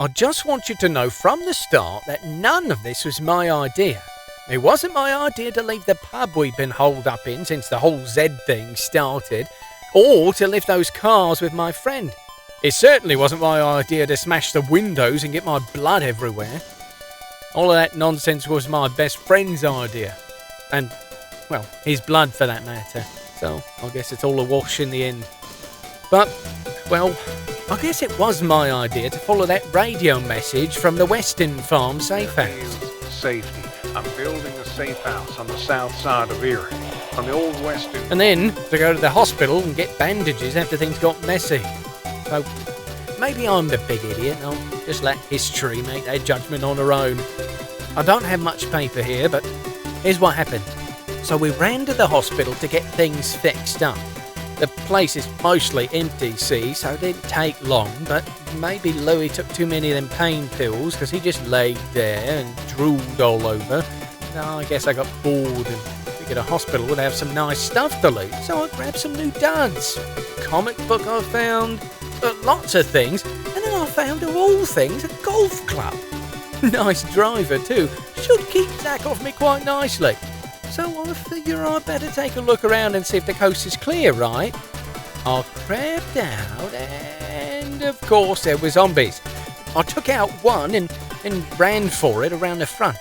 I just want you to know from the start that none of this was my idea. It wasn't my idea to leave the pub we'd been holed up in since the whole Z thing started, or to lift those cars with my friend. It certainly wasn't my idea to smash the windows and get my blood everywhere. All of that nonsense was my best friend's idea. And, well, his blood for that matter. So, I guess it's all a wash in the end. But, well, I guess it was my idea to follow that radio message from the Weston Farm safe house. Safety. I'm building a safe house on the south side of Eerie, on the old Weston. And then to go to the hospital and get bandages after things got messy. So, maybe I'm the big idiot and I'll just let history make their judgment on her own. I don't have much paper here, but here's what happened. So we ran to the hospital to get things fixed up. The place is mostly empty, see, so it didn't take long, but maybe Louis took too many of them pain pills because he just laid there and drooled all over. No, I guess I got bored and figured a hospital would have some nice stuff to loot, so I grabbed some new duds. Comic book I found, lots of things, and then I found, of all things, a golf club. Nice driver too, should keep Zach off me quite nicely. So I figure I'd better take a look around and see if the coast is clear, right? I crept out and of course there were zombies. I took out one and ran for it around the front.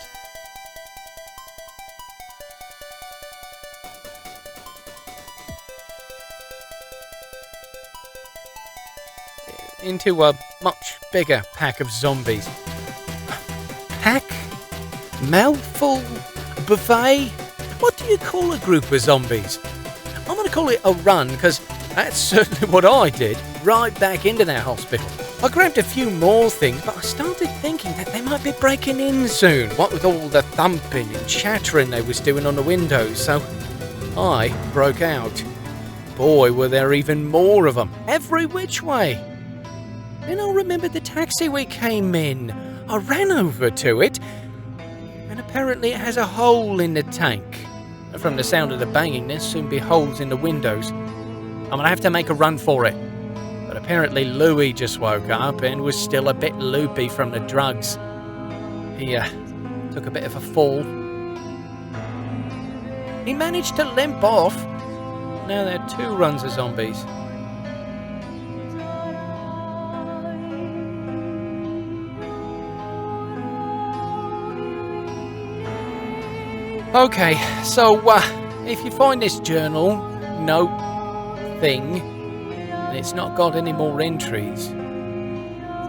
Into a much bigger pack of zombies. Pack? Mouthful? Buffet? What do you call a group of zombies? I'm going to call it a run, because that's certainly what I did, right back into that hospital. I grabbed a few more things, but I started thinking that they might be breaking in soon, what with all the thumping and chattering they was doing on the windows, so I broke out. Boy, were there even more of them, every which way. Then I remembered the taxi we came in. I ran over to it, and apparently it has a hole in the tank. From the sound of the banging, there soon be holes in the windows. I'm gonna have to make a run for it. But apparently Louis just woke up and was still a bit loopy from the drugs. He took a bit of a fall. He managed to limp off. Now there are 2 runs of zombies. Okay, so if you find this journal, note, thing, and it's not got any more entries,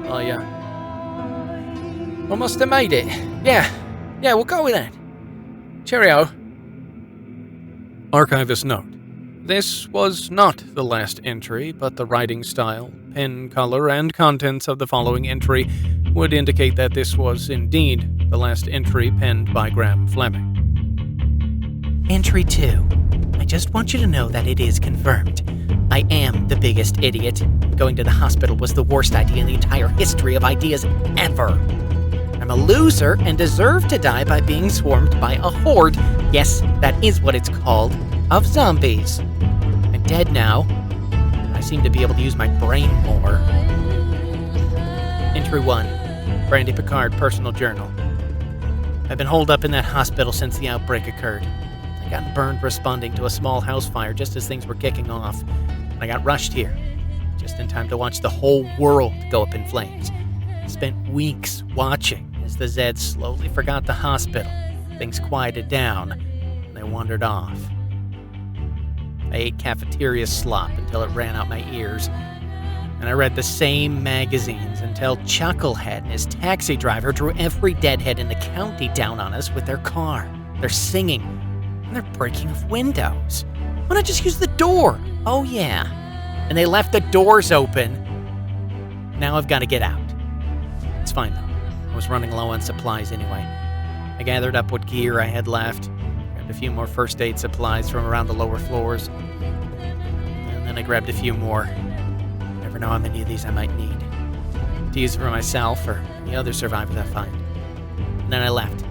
I must have made it. Yeah, we'll go with that. Cheerio. Archivist note. This was not the last entry, but the writing style, pen color, and contents of the following entry would indicate that this was indeed the last entry penned by Graham Fleming. Entry 2. I just want you to know that it is confirmed. I am the biggest idiot. Going to the hospital was the worst idea in the entire history of ideas ever. I'm a loser and deserve to die by being swarmed by a horde, yes, that is what it's called, of zombies. I'm dead now. I seem to be able to use my brain more. Entry 1. Brandy Picard, Personal Journal. I've been holed up in that hospital since the outbreak occurred. I got burned responding to a small house fire just as things were kicking off, and I got rushed here, just in time to watch the whole world go up in flames. Spent weeks watching as the Zeds slowly forgot the hospital. Things quieted down, and they wandered off. I ate cafeteria slop until it ran out my ears, and I read the same magazines until Chucklehead and his taxi driver drew every deadhead in the county down on us with their car. They're singing, and they're breaking of windows. Why not just use the door? Oh yeah. And they left the doors open. Now I've got to get out. It's fine though. I was running low on supplies anyway. I gathered up what gear I had left, grabbed a few more first aid supplies from around the lower floors, and then I grabbed a few more. Never know how many of these I might need to use for myself or the other survivors I find. And then I left.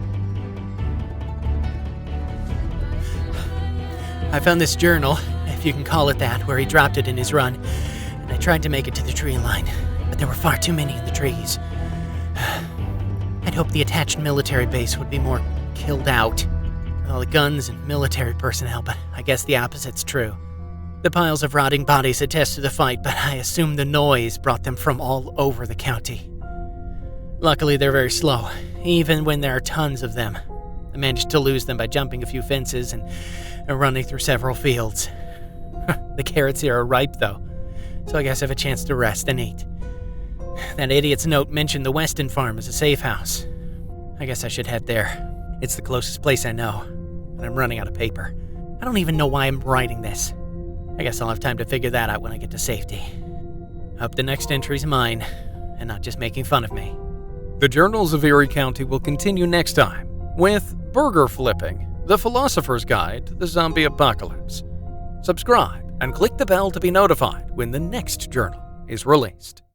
I found this journal, if you can call it that, where he dropped it in his run, and I tried to make it to the tree line, but there were far too many in the trees. I'd hoped the attached military base would be more killed out, with all the guns and military personnel, but I guess the opposite's true. The piles of rotting bodies attest to the fight, but I assume the noise brought them from all over the county. Luckily, they're very slow, even when there are tons of them. I managed to lose them by jumping a few fences and running through several fields. The carrots here are ripe, though, so I guess I have a chance to rest and eat. That idiot's note mentioned the Weston farm as a safe house. I guess I should head there. It's the closest place I know, and I'm running out of paper. I don't even know why I'm writing this. I guess I'll have time to figure that out when I get to safety. Hope the next entry's mine, and not just making fun of me. The Journals of Eerie County will continue next time with Burger Flipping, the Philosopher's Guide to the Zombie Apocalypse. Subscribe and click the bell to be notified when the next journal is released.